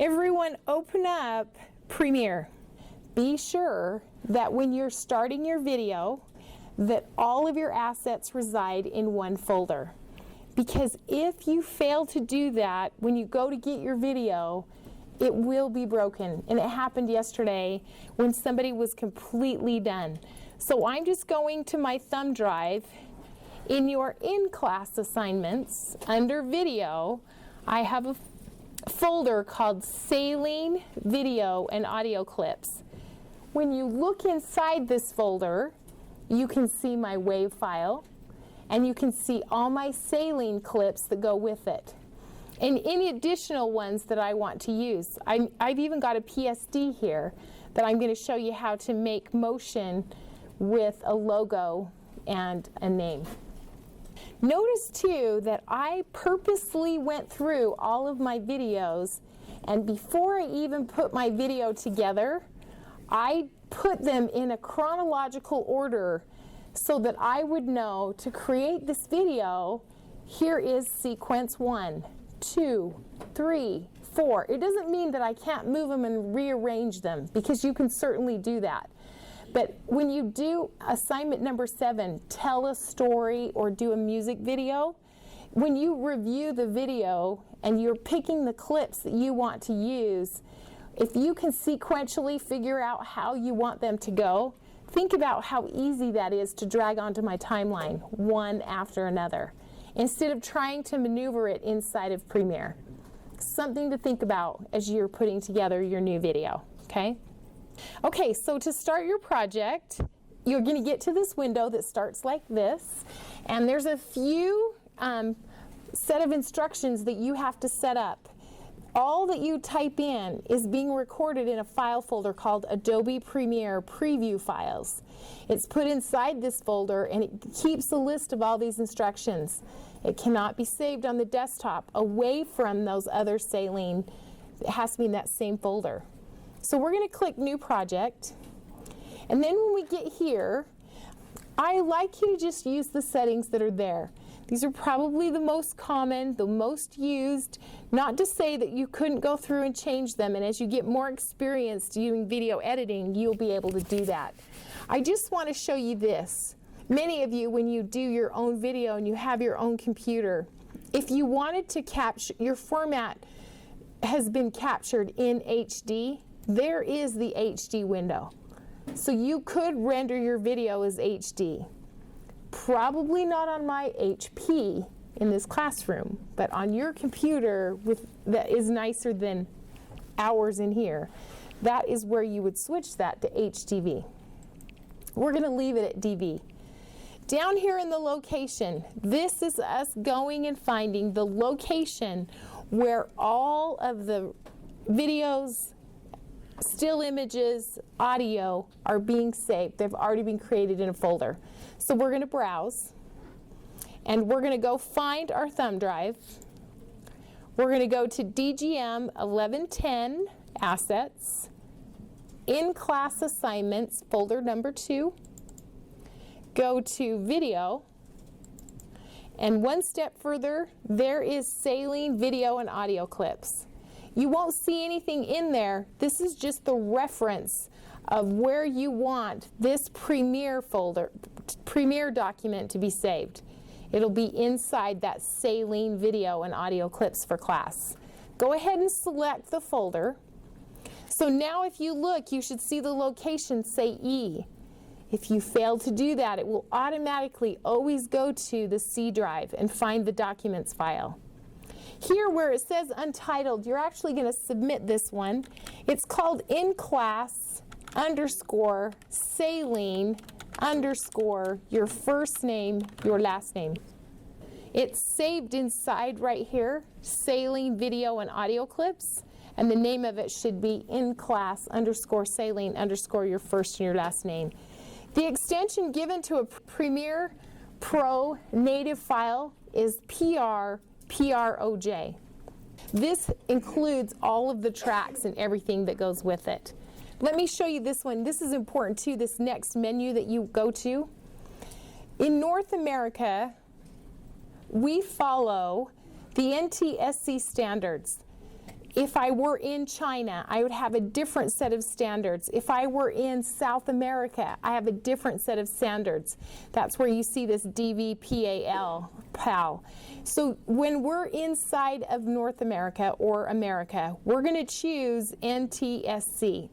Everyone open up Premiere. Be sure that when you're starting your video that all of your assets reside in one folder. Because if you fail to do that, when you go to get your video, it will be broken. And it happened yesterday when somebody was completely done. So I'm just going to my thumb drive. In your in-class assignments, under video, I have a folder called Saleen Video and Audio Clips. When you look inside this folder, you can see my WAV file, and you can see all my Saleen clips that go with it, and any additional ones that I want to use. I've even got a PSD here that I'm going to show you how to make motion with a logo and a name. Notice too that I purposely went through all of my videos, and before I even put my video together, I put them in a chronological order so that I would know to create this video, here is sequence 1, 2, 3, 4. It doesn't mean that I can't move them and rearrange them, because you can certainly do that. But when you do assignment number 7, tell a story or do a music video, when you review the video and you're picking the clips that you want to use, if you can sequentially figure out how you want them to go, think about how easy that is to drag onto my timeline one after another, instead of trying to maneuver it inside of Premiere. Something to think about as you're putting together your new video, okay? Okay, so to start your project, you're going to get to this window that starts like this, and there's a few set of instructions that you have to set up. All that you type in is being recorded in a file folder called Adobe Premiere Preview Files. It's put inside this folder, and it keeps a list of all these instructions. It cannot be saved on the desktop away from those other Saleen. It has to be in that same folder. So we're going to click New Project, and then when we get here, I like you to just use the settings that are there. These are probably the most common, the most used, not to say that you couldn't go through and change them, and as you get more experience doing video editing, you'll be able to do that. I just want to show you this. Many of you, when you do your own video and you have your own computer, if you wanted to capture, your format has been captured in HD, there is the HD window. So you could render your video as HD. Probably not on my HP in this classroom, but on your computer that is nicer than ours in here, that is where you would switch that to HDV. We're going to leave it at DV. Down here in the location, this is us going and finding the location where all of the videos, still images, audio are being saved. They've already been created in a folder. So we're going to browse, and we're going to go find our thumb drive. We're going to go to DGM 1110 Assets, In-Class Assignments, folder number 2. Go to Video, and one step further, there is Saleen Video and Audio Clips. You won't see anything in there. This is just the reference of where you want this Premiere folder, Premiere document to be saved. It'll be inside that Saleen Video and Audio Clips for class. Go ahead and select the folder. So now if you look, you should see the location say E. If you fail to do that, it will automatically always go to the C drive and find the documents file. Here where it says Untitled, you're actually going to submit this one. It's called In-Class _ Saleen _ your first name, your last name. It's saved inside right here, Saleen Video and Audio Clips, and the name of it should be In-Class _ Saleen _ your first and your last name. The extension given to a Premiere Pro native file is PROJ. This includes all of the tracks and everything that goes with it. Let me show you this one. This is important too, this next menu that you go to. In North America, we follow the NTSC standards. If I were in China, I would have a different set of standards. If I were in South America, I have a different set of standards. That's where you see this DVPAL, PAL. So when we're inside of North America or America, we're going to choose NTSC.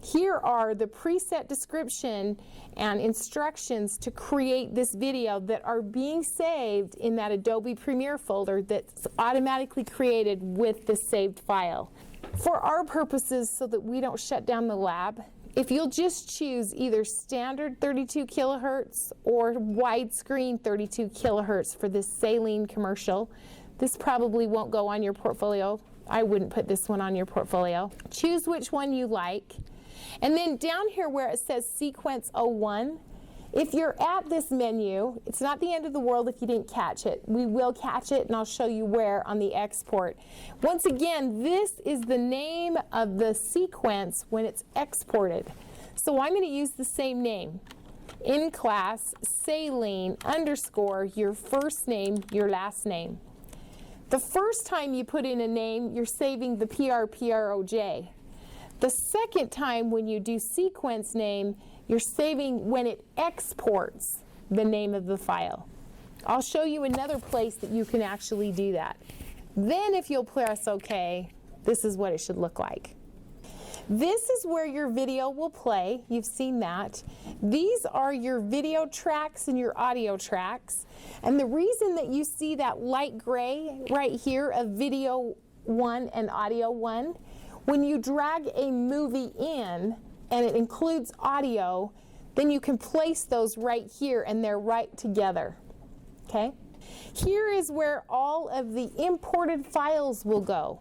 Here are the preset description and instructions to create this video that are being saved in that Adobe Premiere folder that's automatically created with the saved file. For our purposes, so that we don't shut down the lab, if you'll just choose either standard 32 kilohertz or widescreen 32 kilohertz for this Saleen commercial, this probably won't go on your portfolio. I wouldn't put this one on your portfolio. Choose which one you like. And then down here where it says Sequence 01, if you're at this menu, it's not the end of the world if you didn't catch it. We will catch it, and I'll show you where on the export. Once again, this is the name of the sequence when it's exported. So I'm going to use the same name. In class, Saleen _ your first name, your last name. The first time you put in a name, you're saving the PRPROJ. The second time when you do sequence name, you're saving when it exports the name of the file. I'll show you another place that you can actually do that. Then if you'll press OK, this is what it should look like. This is where your video will play. You've seen that. These are your video tracks and your audio tracks. And the reason that you see that light gray right here of video 1 and audio 1, when you drag a movie in and it includes audio, then you can place those right here and they're right together. Okay? Here is where all of the imported files will go.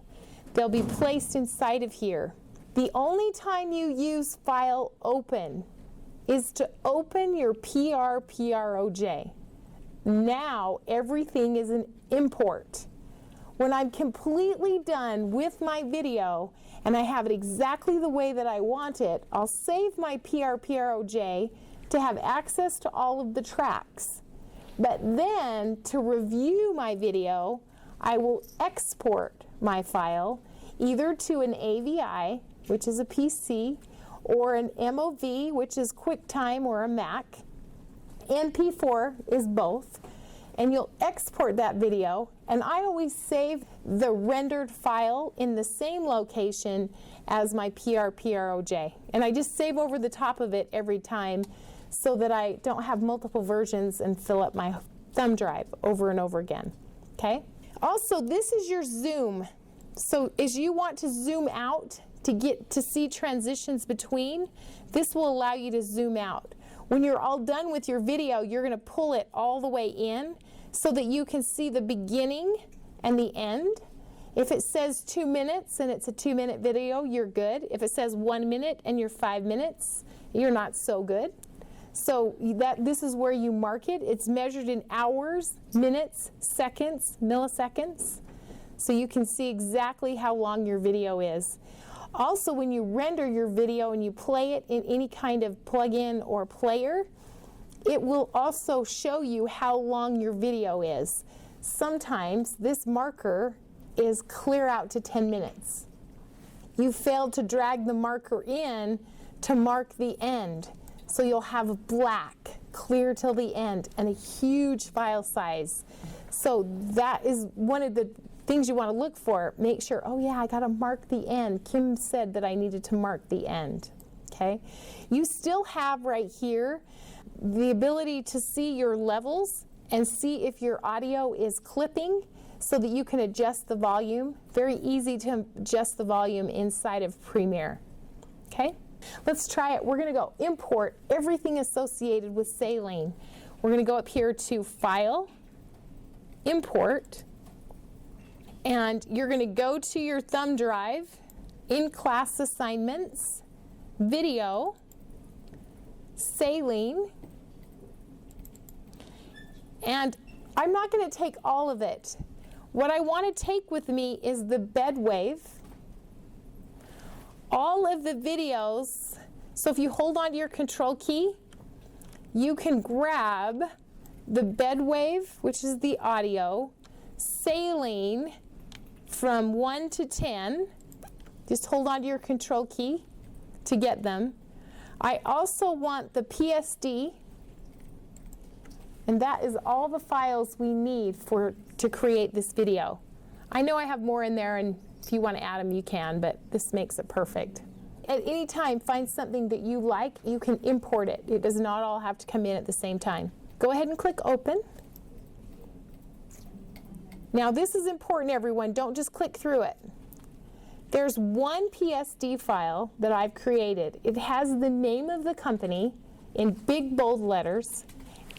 They'll be placed inside of here. The only time you use file open is to open your PRPROJ. Now everything is an import. When I'm completely done with my video and I have it exactly the way that I want it, I'll save my PRPROJ to have access to all of the tracks. But then to review my video, I will export my file either to an AVI, which is a PC, or an MOV, which is QuickTime or a Mac. MP4 is both. And you'll export that video, and I always save the rendered file in the same location as my PRPROJ. And I just save over the top of it every time so that I don't have multiple versions and fill up my thumb drive over and over again. Okay? Also, this is your zoom. So as you want to zoom out to get to see transitions between, this will allow you to zoom out. When you're all done with your video, you're going to pull it all the way in so that you can see the beginning and the end. If it says 2 minutes and it's a 2-minute video, you're good. If it says 1 minute and you're 5 minutes, you're not so good. So this is where you mark it. It's measured in hours, minutes, seconds, milliseconds. So you can see exactly how long your video is. Also, when you render your video and you play it in any kind of plugin or player, it will also show you how long your video is. Sometimes this marker is clear out to 10 minutes. You failed to drag the marker in to mark the end. So you'll have black, clear till the end, and a huge file size. So that is one of the things you want to look for. Make sure, oh yeah, I got to mark the end. Kim said that I needed to mark the end. Okay? You still have right here the ability to see your levels and see if your audio is clipping so that you can adjust the volume. Very easy to adjust the volume inside of Premiere. Okay? Let's try it. We're going to go import everything associated with Saleen. We're going to go up here to File, Import, and you're going to go to your thumb drive, In Class Assignments, Video, Saleen, and I'm not going to take all of it. What I want to take with me is the bed wave, all of the videos. So if you hold on to your control key, you can grab the bed wave, which is the audio, Saleen, from 1 to 10. Just hold on to your control key to get them. I also want the PSD, and that is all the files we need to create this video. I know I have more in there, and if you want to add them, you can, but this makes it perfect. At any time, find something that you like, you can import it. It does not all have to come in at the same time. Go ahead and click open. Now this is important, everyone. Don't just click through it. There's one PSD file that I've created. It has the name of the company in big bold letters,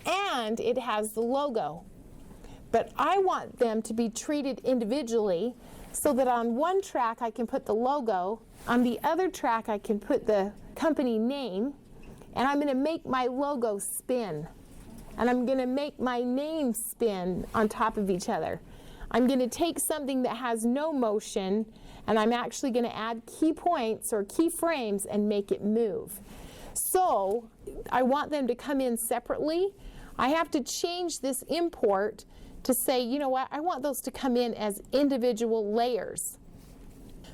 and it has the logo. But I want them to be treated individually so that on one track I can put the logo, on the other track I can put the company name, and I'm going to make my logo spin. And I'm going to make my name spin on top of each other. I'm going to take something that has no motion, and I'm actually going to add key points or key frames and make it move. So I want them to come in separately. I have to change this import to say, you know what, I want those to come in as individual layers.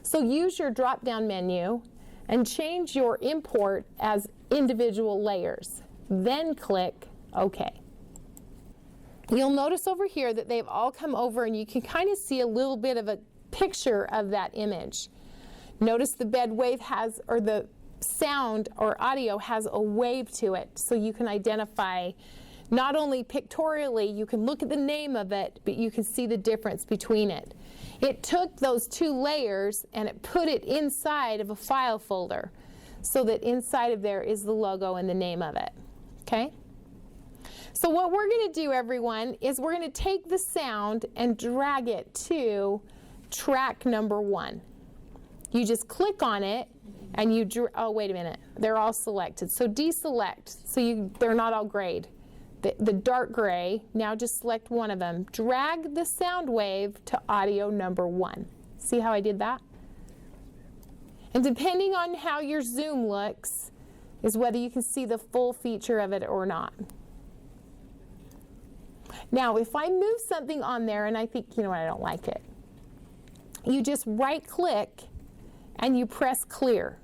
So use your drop-down menu and change your import as individual layers. Then click OK. You'll notice over here that they've all come over, and you can kind of see a little bit of a picture of that image. Notice the bed wave has, or the sound or audio has a wave to it, so you can identify not only pictorially, you can look at the name of it, but you can see the difference between it. It took those two layers and it put it inside of a file folder, so that inside of there is the logo and the name of it. Okay? So what we're going to do, everyone, is we're going to take the sound and drag it to track number 1. You just click on it and you oh, wait a minute, they're all selected. So deselect, so they're not all grayed. The dark gray, now just select one of them. Drag the sound wave to audio number 1. See how I did that? And depending on how your zoom looks is whether you can see the full feature of it or not. Now, if I move something on there and I think, you know what, I don't like it, you just right-click and you press clear.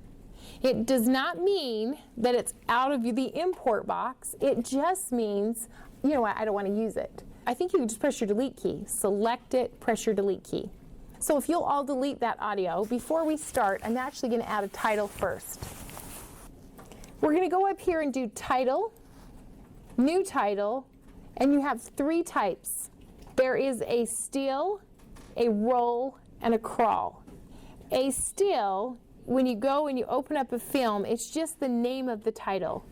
It does not mean that it's out of the import box. It just means, you know what, I don't want to use it. I think you can just press your delete key. Select it, press your delete key. So if you'll all delete that audio, before we start, I'm actually going to add a title first. We're going to go up here and do title, new title, and you have 3 types. There is a still, a roll, and a crawl. A still, when you go and you open up a film, it's just the name of the title.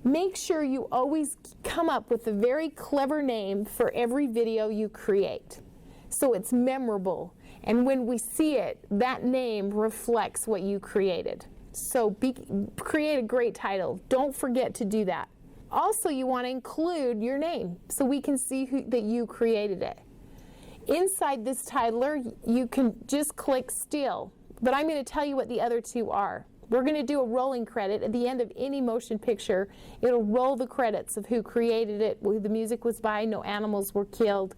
Make sure you always come up with a very clever name for every video you create, so it's memorable. And when we see it, that name reflects what you created. So create a great title. Don't forget to do that. Also, you want to include your name so we can see that you created it. Inside this titler, you can just click still, but I'm going to tell you what the other 2 are. We're going to do a rolling credit. At the end of any motion picture, it'll roll the credits of who created it, who the music was by, no animals were killed,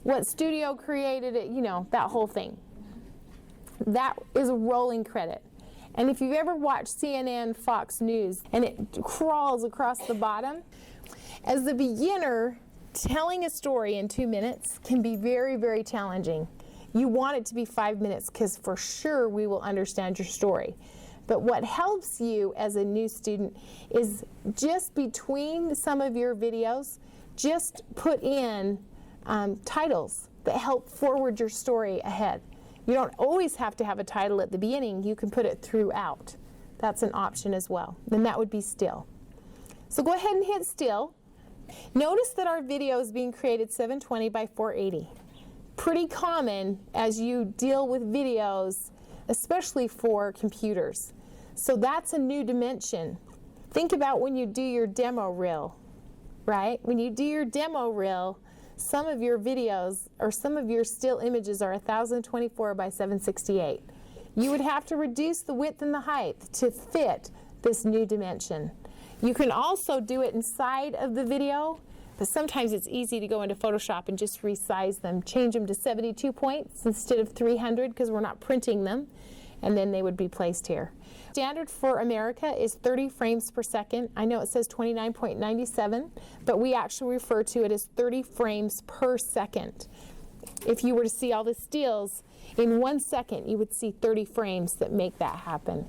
what studio created it, you know, that whole thing. That is a rolling credit. And if you've ever watched CNN, Fox News, and it crawls across the bottom, as a beginner, telling a story in 2 minutes can be very, very challenging. You want it to be 5 minutes because for sure we will understand your story. But what helps you as a new student is just between some of your videos, just put in titles that help forward your story ahead. You don't always have to have a title at the beginning. You can put it throughout. That's an option as well. Then that would be still. So go ahead and hit still. Notice that our video is being created 720 by 480. Pretty common as you deal with videos, especially for computers. So that's a new dimension. Think about when you do your demo reel, right? When you do your demo reel, some of your videos or some of your still images are 1024 by 768. You would have to reduce the width and the height to fit this new dimension. You can also do it inside of the video, But sometimes it's easy to go into Photoshop and just resize them, change them to 72 points instead of 300 because we're not printing them, and then they would be placed here. Standard for America is 30 frames per second. I know it says 29.97, but we actually refer to it as 30 frames per second. If you were to see all the stills, in 1 second you would see 30 frames that make that happen.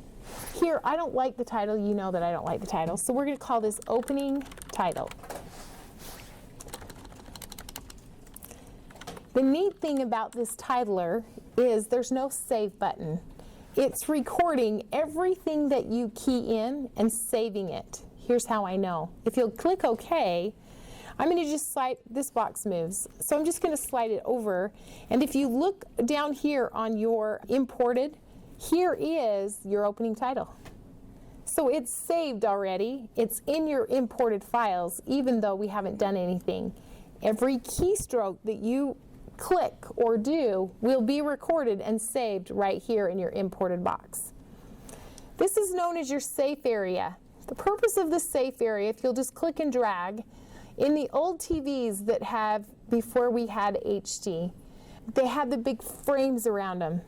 Here, I don't like the title. You know that I don't like the title, so we're going to call this opening title. The neat thing about this titler is there's no save button. It's recording everything that you key in and saving it. Here's how I know. If you'll click OK, I'm going to just slide, this box moves, so I'm just going to slide it over. And if you look down here on your imported, here is your opening title. So it's saved already. It's in your imported files, even though we haven't done anything. Every keystroke that you click or do will be recorded and saved right here in your imported box. This is known as your safe area. The purpose of the safe area, if you'll just click and drag, in the old TVs that have, before we had HD, they had the big frames around them.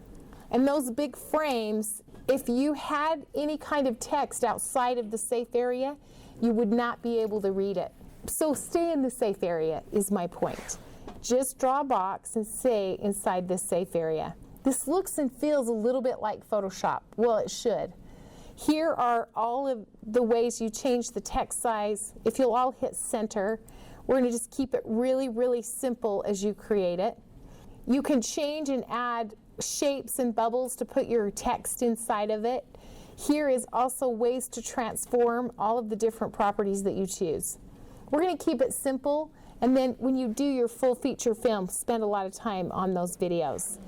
And those big frames, if you had any kind of text outside of the safe area, you would not be able to read it. So stay in the safe area is my point. Just draw a box and say inside this safe area. This looks and feels a little bit like Photoshop. Well, it should. Here are all of the ways you change the text size. If you'll all hit center, we're going to just keep it really, really simple as you create it. You can change and add shapes and bubbles to put your text inside of it. Here is also ways to transform all of the different properties that you choose. We're going to keep it simple. And then when you do your full feature film, spend a lot of time on those videos.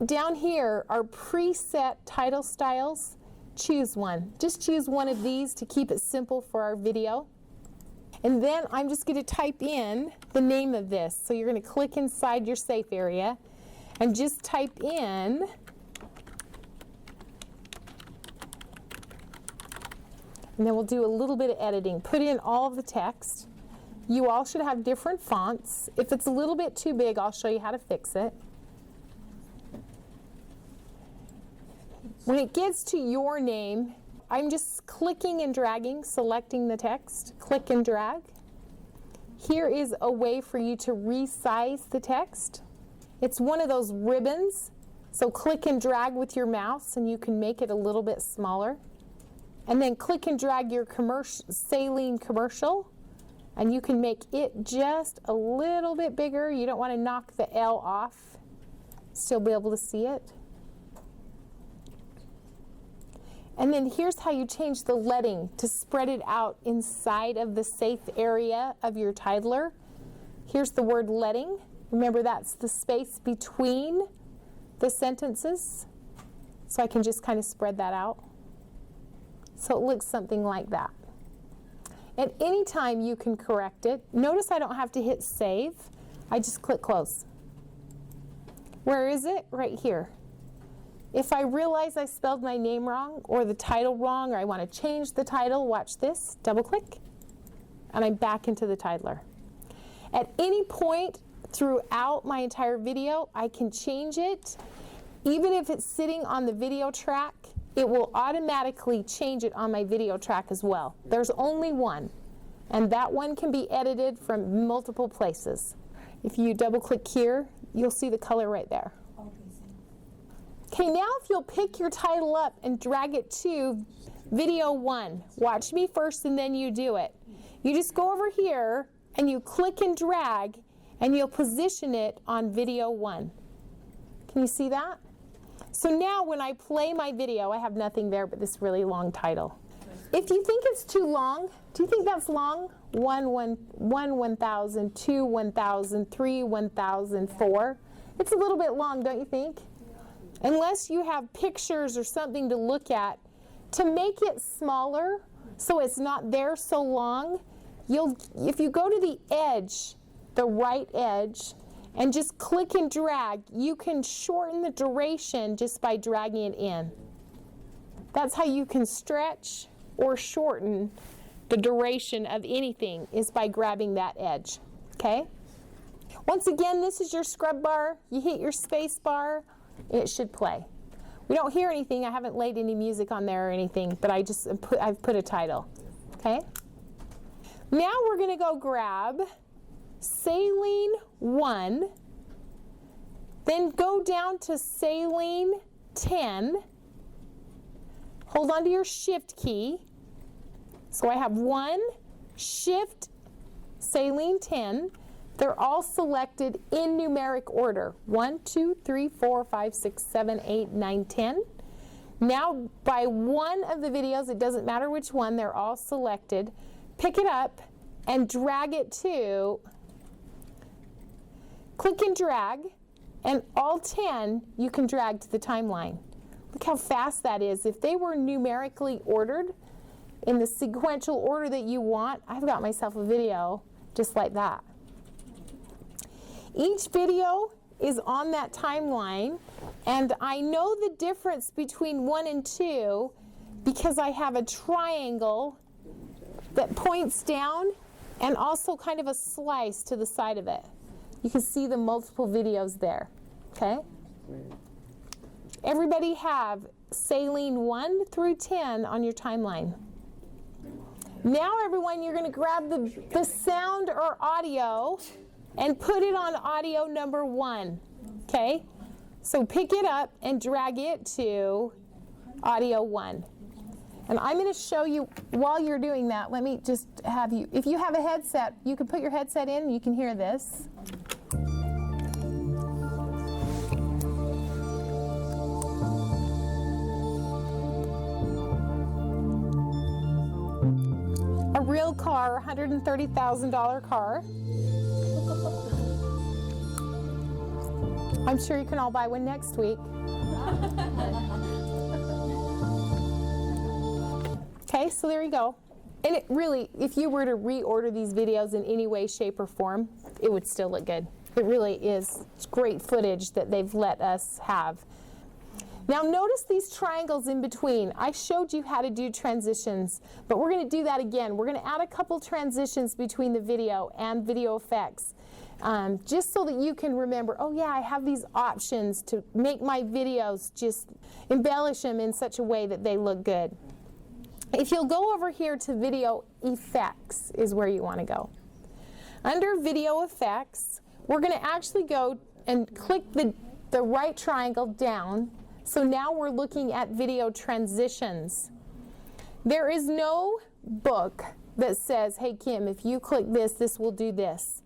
Down here are preset title styles. Choose one. Just choose one of these to keep it simple for our video. And then I'm just going to type in the name of this. So you're going to click inside your safe area and just type in and then we'll do a little bit of editing. Put in all of the text. You all should have different fonts. If it's a little bit too big, I'll show you how to fix it. When it gets to your name, I'm just clicking and dragging, selecting the text, click and drag. Here is a way for you to resize the text. It's one of those ribbons, so click and drag with your mouse and you can make it a little bit smaller. And then click and drag your Saleen commercial, and you can make it just a little bit bigger. You don't want to knock the L off. Still be able to see it. And then here's how you change the leading to spread it out inside of the safe area of your titler. Here's the word leading. Remember, that's the space between the sentences. So I can just kind of spread that out. So it looks something like that. At any time you can correct it. Notice I don't have to hit save. I just click close. Where is it? Right here. If I realize I spelled my name wrong or the title wrong or I want to change the title, watch this, double click, and I'm back into the titler. At any point throughout my entire video, I can change it. Even if it's sitting on the video track, it will automatically change it on my video track as well. There's only one, and that one can be edited from multiple places. If you double click here, you'll see the color right there. Okay, now if you'll pick your title up and drag it to video 1. Watch me first and then you do it. You just go over here and you click and drag and you'll position it on video 1. Can you see that? So now when I play my video, I have nothing there but this really long title. If you think it's too long, do you think that's long? 1,000, 2, 1,000, 3, 1,000, 4. It's a little bit long, don't you think? Unless you have pictures or something to look at, to make it smaller so it's not there so long, if you go to the edge, the right edge, and just click and drag, you can shorten the duration just by dragging it in. That's how you can stretch or shorten the duration of anything is by grabbing that edge, okay? Once again, this is your scrub bar. You hit your space bar, it should play. We don't hear anything. I haven't laid any music on there or anything, but I've put a title, okay? Now we're going to go grab Saleen 1, then go down to Saleen 10, hold on to your shift key. So I have 1, shift, Saleen 10. They're all selected in numeric order. 1, 2, 3, 4, 5, 6, 7, 8, 9, 10. Now by one of the videos, it doesn't matter which one, they're all selected. Pick it up and drag it to, click and drag, and all 10 you can drag to the timeline. Look how fast that is. If they were numerically ordered in the sequential order that you want, I've got myself a video just like that. Each video is on that timeline, and I know the difference between 1 and 2 because I have a triangle that points down and also kind of a slice to the side of it. You can see the multiple videos there, okay? Everybody have Saleen 1 through 10 on your timeline. Now everyone, you're going to grab the sound or audio and put it on audio number 1, okay? So pick it up and drag it to audio 1. And I'm going to show you, while you're doing that, let me just have you, if you have a headset, you can put your headset in and you can hear this. A real car, $130,000 car. I'm sure you can all buy one next week. Okay, so there you go. And it really, if you were to reorder these videos in any way, shape, or form, it would still look good. It really is. It's great footage that they've let us have. Now notice these triangles in between. I showed you how to do transitions, but we're going to do that again. We're going to add a couple transitions between the video and video effects, just so that you can remember, oh yeah, I have these options to make my videos, just embellish them in such a way that they look good. If you'll go over here to video effects is where you want to go. Under video effects, we're going to actually go and click the right triangle down. So now we're looking at video transitions. There is no book that says, hey Kim, if you click this, this will do this.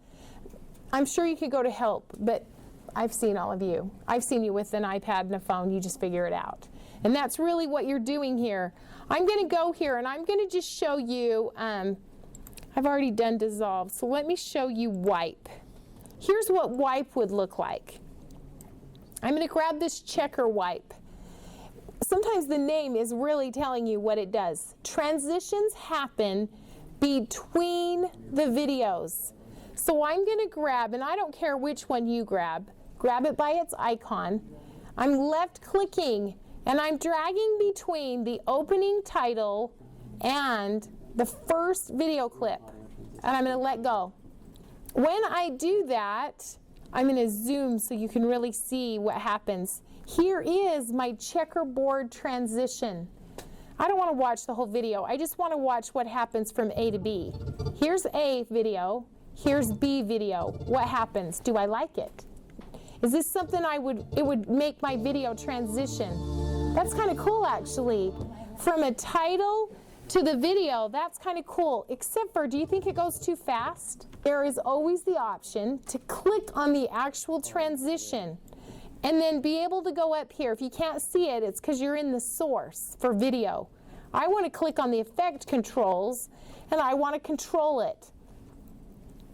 I'm sure you could go to help, but I've seen all of you. I've seen you with an iPad and a phone, you just figure it out. And that's really what you're doing here. I'm going to go here and I'm going to just show you, I've already done dissolve, so let me show you wipe. Here's what wipe would look like. I'm going to grab this checker wipe. Sometimes the name is really telling you what it does. Transitions happen between the videos. So I'm going to grab, and I don't care which one you grab it by its icon. I'm left clicking and I'm dragging between the opening title and the first video clip. And I'm going to let go. When I do that, I'm going to zoom so you can really see what happens. Here is my checkerboard transition. I don't want to watch the whole video. I just want to watch what happens from A to B. Here's A video. Here's B video. What happens? Do I like it? Is this something it would make my video transition? That's kind of cool, actually. From a title to the video, that's kind of cool. Except for, do you think it goes too fast? There is always the option to click on the actual transition and then be able to go up here. If you can't see it, it's because you're in the source for video. I want to click on the effect controls and I want to control it.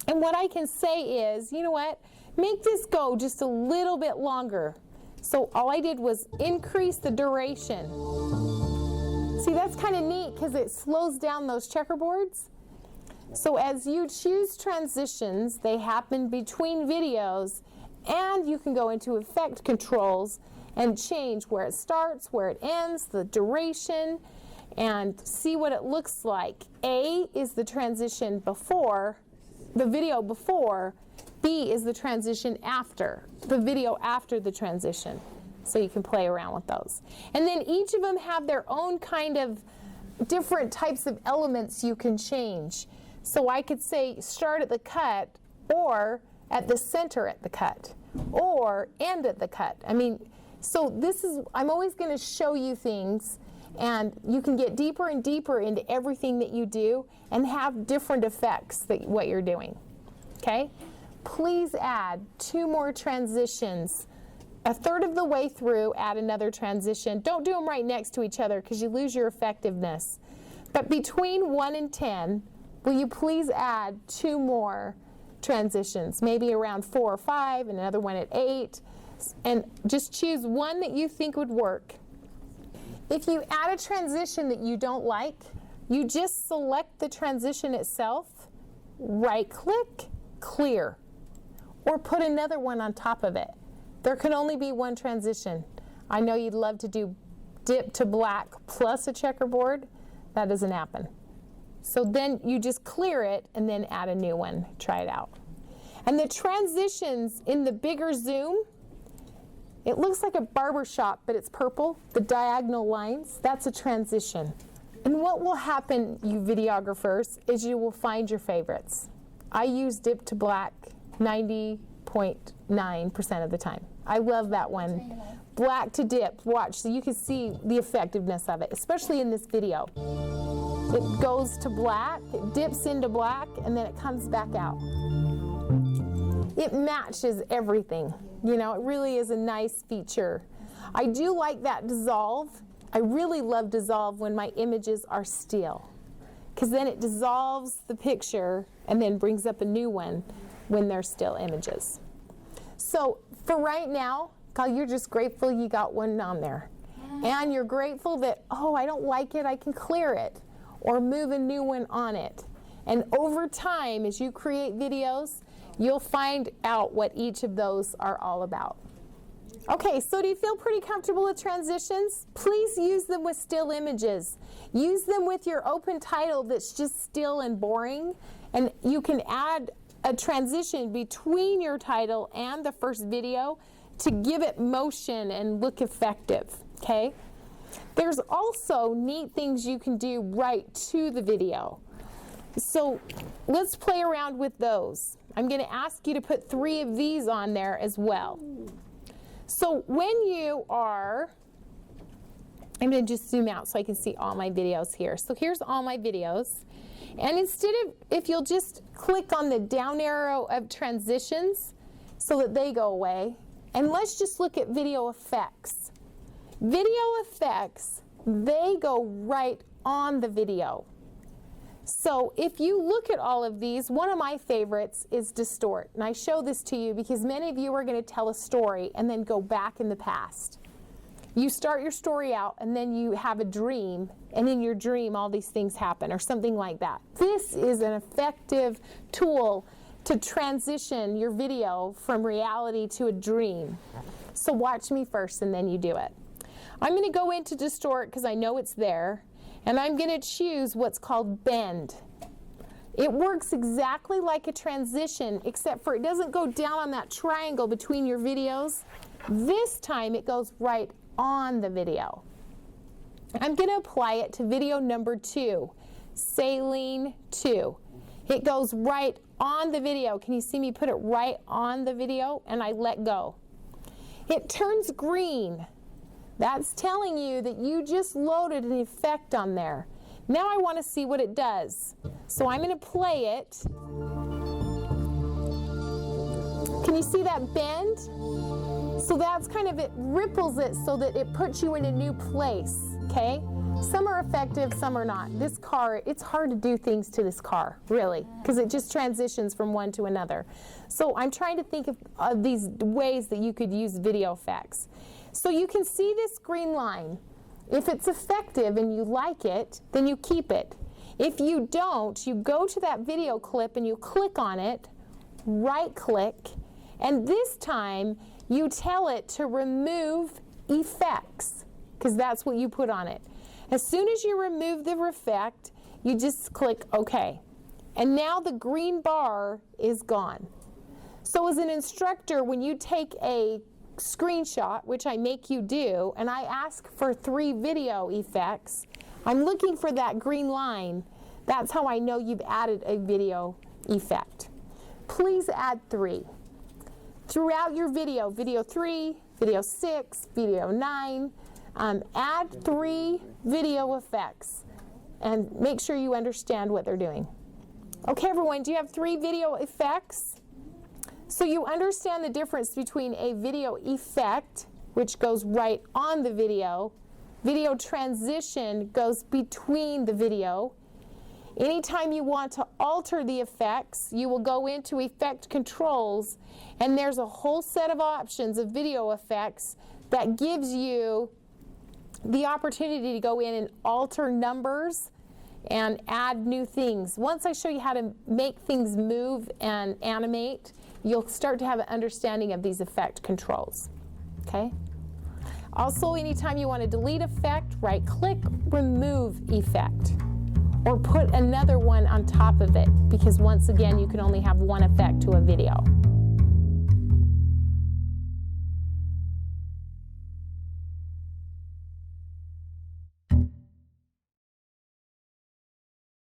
And what I can say is, you know what? Make this go just a little bit longer. So all I did was increase the duration. See, that's kind of neat because it slows down those checkerboards. So as you choose transitions, they happen between videos, and you can go into effect controls and change where it starts, where it ends, the duration, and see what it looks like. A is the transition before, the video before. B is the transition after, the video after the transition. So you can play around with those. And then each of them have their own kind of different types of elements you can change. So I could say start at the cut, or at the center at the cut, or end at the cut. I mean, so this is, I'm always going to show you things, and you can get deeper and deeper into everything that you do and have different effects that what you're doing. Okay? Please add 2 more transitions. A third of the way through, add another transition. Don't do them right next to each other because you lose your effectiveness. But between 1 and 10, will you please add 2 more transitions, maybe around 4 or 5, and another one at 8, and just choose one that you think would work. If you add a transition that you don't like, you just select the transition itself, right-click, clear, or put another one on top of it. There can only be one transition. I know you'd love to do dip to black plus a checkerboard. That doesn't happen. So then you just clear it and then add a new one. Try it out. And the transitions in the bigger zoom, it looks like a barber shop, but it's purple. The diagonal lines, that's a transition. And what will happen, you videographers, is you will find your favorites. I use dip to black 90.9% of the time. I love that one. Black to dip, watch, so you can see the effectiveness of it, especially in this video. It goes to black, it dips into black, and then it comes back out. It matches everything. You know, it really is a nice feature. I do like that dissolve. I really love dissolve when my images are still, because then it dissolves the picture and then brings up a new one when they're still images. So for right now, Kyle, you're just grateful you got one on there. And you're grateful that, oh, I don't like it, I can clear it, or move a new one on it. And over time, as you create videos, you'll find out what each of those are all about. Okay, so do you feel pretty comfortable with transitions? Please use them with still images. Use them with your open title that's just still and boring, and you can add a transition between your title and the first video to give it motion and look effective, okay? There's also neat things you can do right to the video. So let's play around with those. I'm going to ask you to put 3 of these on there as well. So when you are, I'm going to just zoom out so I can see all my videos here. So here's all my videos. And instead of, if you'll just click on the down arrow of transitions so that they go away, and let's just look at video effects. Video effects, they go right on the video. So if you look at all of these, one of my favorites is distort. And I show this to you because many of you are going to tell a story and then go back in the past. You start your story out and then you have a dream, and in your dream all these things happen or something like that. This is an effective tool to transition your video from reality to a dream. So watch me first and then you do it. I'm going to go into distort because I know it's there, and I'm going to choose what's called bend. It works exactly like a transition, except for it doesn't go down on that triangle between your videos. This time it goes right on the video. I'm going to apply it to video number 2, Saleen 2. It goes right on the video. Can you see me put it right on the video? And I let go. It turns green. That's telling you that you just loaded an effect on there. Now I want to see what it does. So I'm going to play it. Can you see that bend? So that's kind of, it ripples it so that it puts you in a new place, okay? Some are effective, some are not. This car, it's hard to do things to this car, really, because it just transitions from one to another. So I'm trying to think of these ways that you could use video effects. So you can see this green line. If it's effective and you like it, then you keep it. If you don't, you go to that video clip and you click on it, right click, and this time you tell it to remove effects, because that's what you put on it. As soon as you remove the effect, you just click OK. And now the green bar is gone. So as an instructor, when you take a screenshot, which I make you do, and I ask for 3 video effects, I'm looking for that green line. That's how I know you've added a video effect. Please add 3. Throughout your video, video 3, video 6, video 9, add 3 video effects and make sure you understand what they're doing. Okay, everyone, do you have 3 video effects? So you understand the difference between a video effect, which goes right on the video transition goes between the video. Anytime you want to alter the effects, you will go into Effect Controls, and there's a whole set of options of video effects that gives you the opportunity to go in and alter numbers and add new things. Once I show you how to make things move and animate, you'll start to have an understanding of these effect controls. Okay? Also, anytime you want to delete effect, right-click, remove effect, or put another one on top of it, because once again, you can only have one effect to a video.